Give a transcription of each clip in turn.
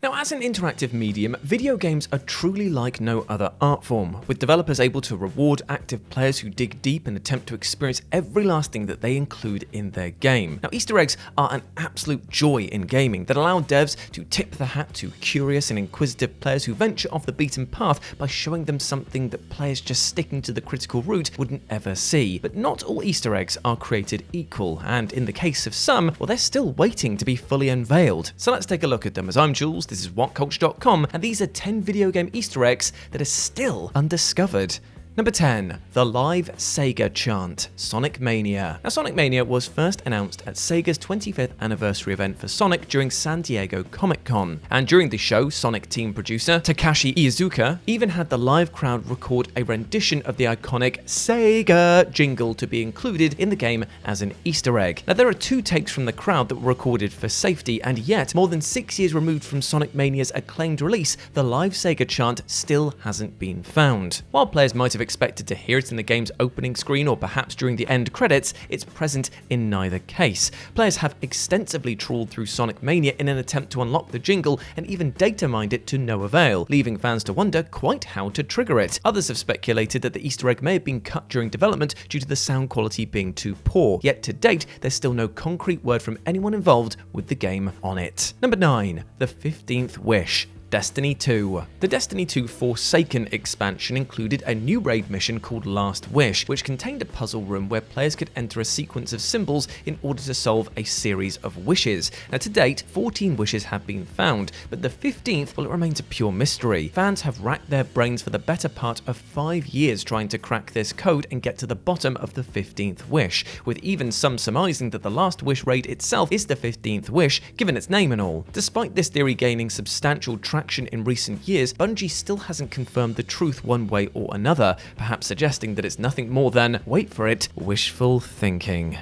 Now, as an interactive medium, video games are truly like no other art form, with developers able to reward active players who dig deep and attempt to experience every last thing that they include in their game. Now, Easter eggs are an absolute joy in gaming that allow devs to tip the hat to curious and inquisitive players who venture off the beaten path by showing them something that players just sticking to the critical route wouldn't ever see. But not all Easter eggs are created equal, and in the case of some, well, they're still waiting to be fully unveiled. So let's take a look at them. As I'm Jules, this is WhatCulture.com, and these are 10 video game Easter eggs that are still undiscovered. Number 10. The live Sega Chant, Sonic Mania. Now, Sonic Mania was first announced at Sega's 25th anniversary event for Sonic during San Diego Comic-Con. And during the show, Sonic team producer Takashi Iizuka even had the live crowd record a rendition of the iconic Sega jingle to be included in the game as an Easter egg. Now, there are two takes from the crowd that were recorded for safety, and yet, more than 6 years removed from Sonic Mania's acclaimed release, the live Sega Chant still hasn't been found. While players might have expected to hear it in the game's opening screen or perhaps during the end credits, it's present in neither case. Players have extensively trawled through Sonic Mania in an attempt to unlock the jingle and even data mined it to no avail, leaving fans to wonder quite how to trigger it. Others have speculated that the Easter egg may have been cut during development due to the sound quality being too poor, yet to date there's still no concrete word from anyone involved with the game on it. Number 9. The 15th Wish, Destiny 2. The Destiny 2 Forsaken expansion included a new raid mission called Last Wish, which contained a puzzle room where players could enter a sequence of symbols in order to solve a series of wishes. Now, to date, 14 wishes have been found, but the 15th, well, it remains a pure mystery. Fans have racked their brains for the better part of 5 years trying to crack this code and get to the bottom of the 15th wish, with even some surmising that the Last Wish raid itself is the 15th wish, given its name and all. Despite this theory gaining substantial traction in recent years, Bungie still hasn't confirmed the truth one way or another, perhaps suggesting that it's nothing more than, wait for it, wishful thinking.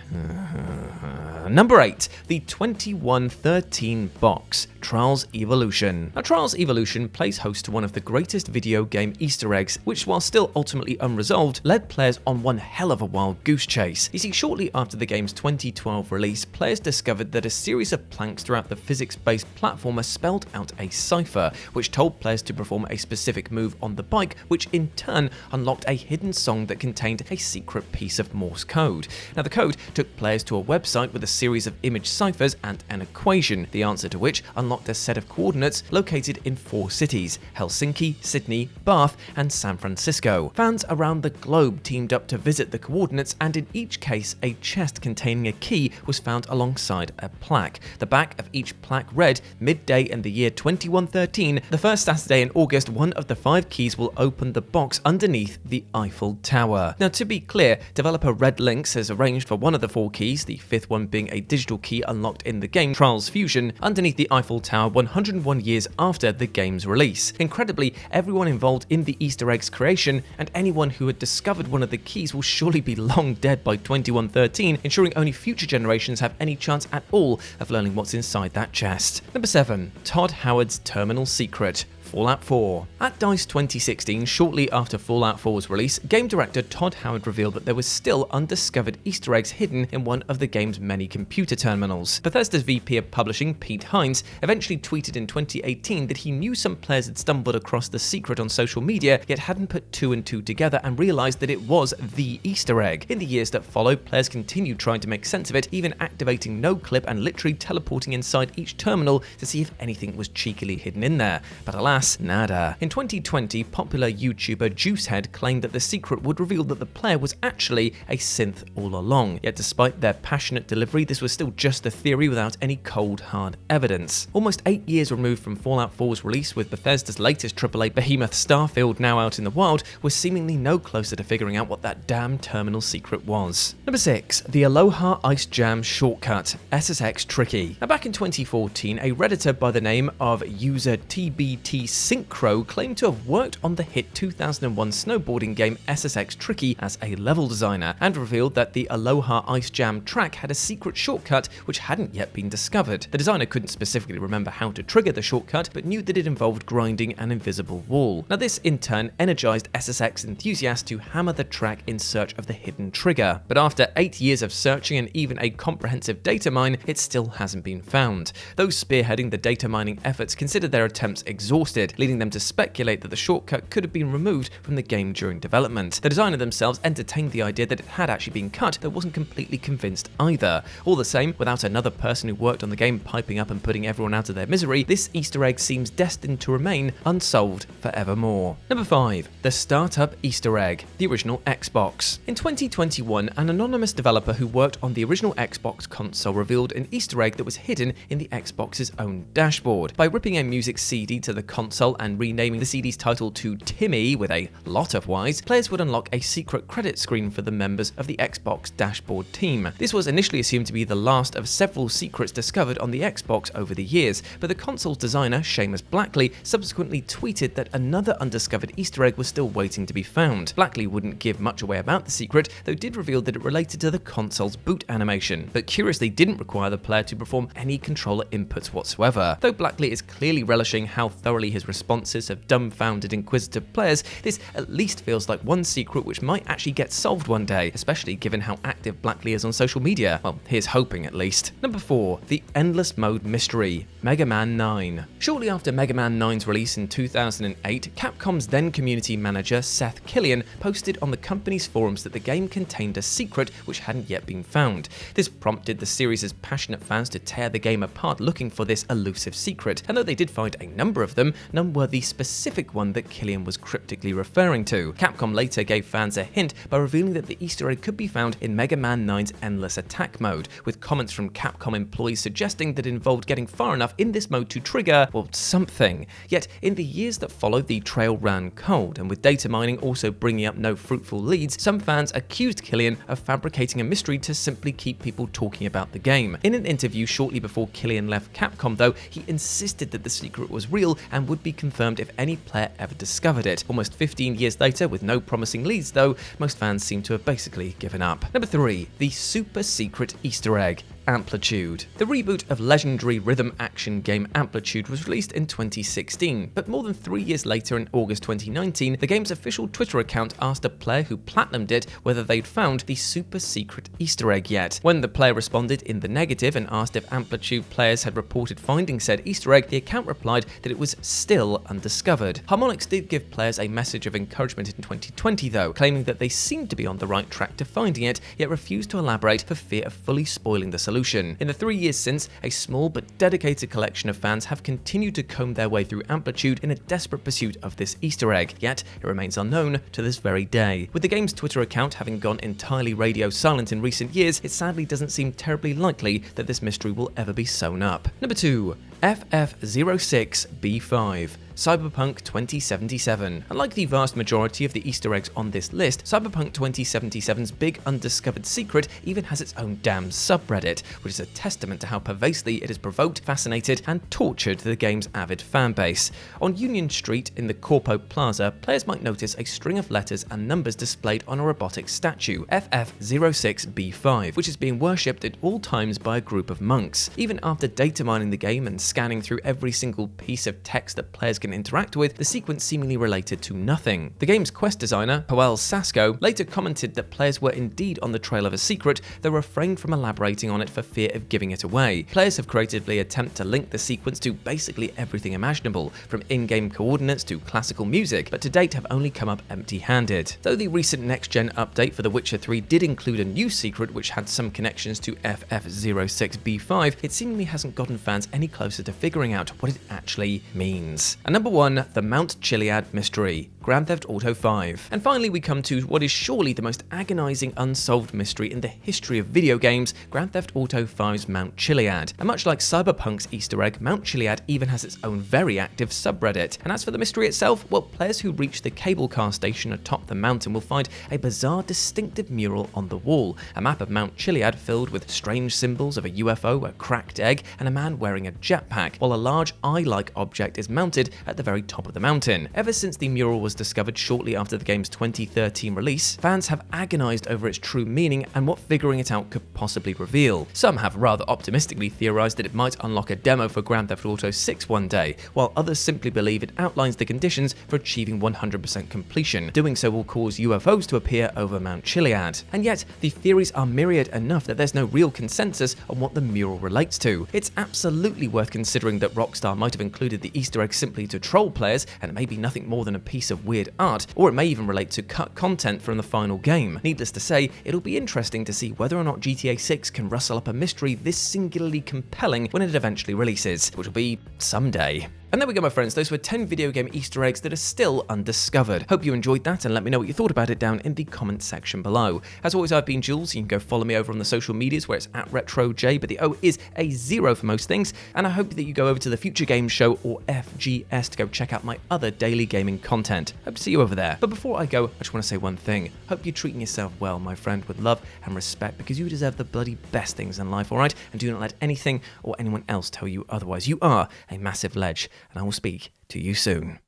Number 8. The 2113 box, Trials Evolution. Now, Trials Evolution plays host to one of the greatest video game Easter eggs, which, while still ultimately unresolved, led players on one hell of a wild goose chase. You see, shortly after the game's 2012 release, players discovered that a series of planks throughout the physics-based platformer spelled out a cipher, which told players to perform a specific move on the bike, which in turn unlocked a hidden song that contained a secret piece of Morse code. Now, the code took players to a website with a series of image ciphers and an equation, the answer to which unlocked a set of coordinates located in 4 cities: Helsinki, Sydney, Bath, and San Francisco. Fans around the globe teamed up to visit the coordinates, and in each case, a chest containing a key was found alongside a plaque. The back of each plaque read, "Midday in the year 2113, the first Saturday in August, one of the 5 keys will open the box underneath the Eiffel Tower." Now, to be clear, developer Red Lynx has arranged for one of the 4 keys, the 5th one being a digital key unlocked in the game Trials Fusion, underneath the Eiffel Tower 101 years after the game's release. Incredibly, everyone involved in the Easter egg's creation and anyone who had discovered one of the keys will surely be long dead by 2113, ensuring only future generations have any chance at all of learning what's inside that chest. Number 7. Todd Howard's Terminal Secret, Fallout 4. At DICE 2016, shortly after Fallout 4's release, game director Todd Howard revealed that there was still undiscovered Easter eggs hidden in one of the game's many computer terminals. Bethesda's VP of Publishing, Pete Hines, eventually tweeted in 2018 that he knew some players had stumbled across the secret on social media, yet hadn't put 2 and 2 together and realized that it was the Easter egg. In the years that followed, players continued trying to make sense of it, even activating NoClip and literally teleporting inside each terminal to see if anything was cheekily hidden in there. But alas, nada. In 2020, popular YouTuber Juicehead claimed that the secret would reveal that the player was actually a synth all along. Yet despite their passionate delivery, this was still just a theory without any cold, hard evidence. Almost 8 years removed from Fallout 4's release, with Bethesda's latest AAA behemoth Starfield now out in the wild, we're seemingly no closer to figuring out what that damn terminal secret was. Number 6. The Aloha Ice Jam Shortcut, SSX Tricky. Now, back in 2014, a Redditor by the name of user TBT Synchro claimed to have worked on the hit 2001 snowboarding game SSX Tricky as a level designer, and revealed that the Aloha Ice Jam track had a secret shortcut which hadn't yet been discovered. The designer couldn't specifically remember how to trigger the shortcut, but knew that it involved grinding an invisible wall. Now this in turn energized SSX enthusiasts to hammer the track in search of the hidden trigger. But after 8 years of searching and even a comprehensive data mine, it still hasn't been found. Those spearheading the data mining efforts considered their attempts exhausted, leading them to speculate that the shortcut could have been removed from the game during development. The designer themselves entertained the idea that it had actually been cut, but wasn't completely convinced either. All the same, without another person who worked on the game piping up and putting everyone out of their misery, this Easter egg seems destined to remain unsolved forevermore. Number 5. The Startup Easter Egg, the original Xbox. In 2021, an anonymous developer who worked on the original Xbox console revealed an Easter egg that was hidden in the Xbox's own dashboard. By ripping a music CD to the console and renaming the CD's title to Timmy with a lot of Y's, players would unlock a secret credit screen for the members of the Xbox dashboard team. This was initially assumed to be the last of several secrets discovered on the Xbox over the years, but the console's designer, Seamus Blackley, subsequently tweeted that another undiscovered Easter egg was still waiting to be found. Blackley wouldn't give much away about the secret, though did reveal that it related to the console's boot animation, but curiously didn't require the player to perform any controller inputs whatsoever. Though Blackley is clearly relishing how thoroughly his responses have dumbfounded inquisitive players, this at least feels like one secret which might actually get solved one day, especially given how active Blackley is on social media. Well, here's hoping at least. Number 4. The Endless Mode Mystery, Mega Man 9. Shortly after Mega Man 9's release in 2008, Capcom's then community manager Seth Killian posted on the company's forums that the game contained a secret which hadn't yet been found. This prompted the series' passionate fans to tear the game apart looking for this elusive secret, and though they did find a number of them, none were the specific one that Killian was cryptically referring to. Capcom later gave fans a hint by revealing that the Easter egg could be found in Mega Man 9's Endless Attack mode, with comments from Capcom employees suggesting that it involved getting far enough in this mode to trigger, well, something. Yet, in the years that followed, the trail ran cold, and with data mining also bringing up no fruitful leads, some fans accused Killian of fabricating a mystery to simply keep people talking about the game. In an interview shortly before Killian left Capcom, though, he insisted that the secret was real and would be confirmed if any player ever discovered it. Almost 15 years later, with no promising leads though, most fans seem to have basically given up. Number 3. The Super Secret Easter Egg, Amplitude. The reboot of legendary rhythm action game Amplitude was released in 2016, but more than 3 years later in August 2019, the game's official Twitter account asked a player who platinumed it whether they'd found the super secret Easter egg yet. When the player responded in the negative and asked if Amplitude players had reported finding said Easter egg, the account replied that it was still undiscovered. Harmonix did give players a message of encouragement in 2020 though, claiming that they seemed to be on the right track to finding it, yet refused to elaborate for fear of fully spoiling the solution. In the 3 years since, a small but dedicated collection of fans have continued to comb their way through Amplitude in a desperate pursuit of this Easter egg, yet it remains unknown to this very day. With the game's Twitter account having gone entirely radio silent in recent years, it sadly doesn't seem terribly likely that this mystery will ever be sewn up. Number 2. FF06B5, Cyberpunk 2077. Unlike the vast majority of the Easter eggs on this list, Cyberpunk 2077's big undiscovered secret even has its own damn subreddit, which is a testament to how pervasively it has provoked, fascinated, and tortured the game's avid fanbase. On Union Street in the Corpo Plaza, players might notice a string of letters and numbers displayed on a robotic statue, FF06B5, which is being worshipped at all times by a group of monks. Even after data mining the game and scanning through every single piece of text that players can interact with, the sequence seemingly related to nothing. The game's quest designer, Joel Sasko, later commented that players were indeed on the trail of a secret, though refrained from elaborating on it for fear of giving it away. Players have creatively attempted to link the sequence to basically everything imaginable, from in-game coordinates to classical music, but to date have only come up empty-handed. Though the recent next-gen update for The Witcher 3 did include a new secret which had some connections to FF06B5, it seemingly hasn't gotten fans any closer to figuring out what it actually means. And number 1, the Mount Chiliad Mystery, Grand Theft Auto 5. And finally we come to what is surely the most agonizing unsolved mystery in the history of video games, Grand Theft Auto 5's Mount Chiliad. And much like Cyberpunk's Easter egg, Mount Chiliad even has its own very active subreddit. And as for the mystery itself, well, players who reach the cable car station atop the mountain will find a bizarre distinctive mural on the wall, a map of Mount Chiliad filled with strange symbols of a UFO, a cracked egg, and a man wearing a jetpack, while a large eye-like object is mounted at the very top of the mountain. Ever since the mural was discovered shortly after the game's 2013 release, fans have agonized over its true meaning and what figuring it out could possibly reveal. Some have rather optimistically theorized that it might unlock a demo for Grand Theft Auto 6 one day, while others simply believe it outlines the conditions for achieving 100% completion. Doing so will cause UFOs to appear over Mount Chiliad. And yet, the theories are myriad enough that there's no real consensus on what the mural relates to. It's absolutely worth considering that Rockstar might have included the Easter egg simply to troll players, and it may be nothing more than a piece of weird art, or it may even relate to cut content from the final game. Needless to say, it'll be interesting to see whether or not GTA 6 can rustle up a mystery this singularly compelling when it eventually releases, which will be someday. And there we go, my friends, those were 10 video game Easter eggs that are still undiscovered. Hope you enjoyed that, and let me know what you thought about it down in the comments section below. As always, I've been Jules. You can go follow me over on the social medias where it's @RetroJ, but the O is a 0 for most things. And I hope that you go over to the Future Games Show or FGS to go check out my other daily gaming content. Hope to see you over there. But before I go, I just want to say one thing. Hope you're treating yourself well, my friend, with love and respect, because you deserve the bloody best things in life, alright? And do not let anything or anyone else tell you otherwise. You are a massive ledge, and I will speak to you soon.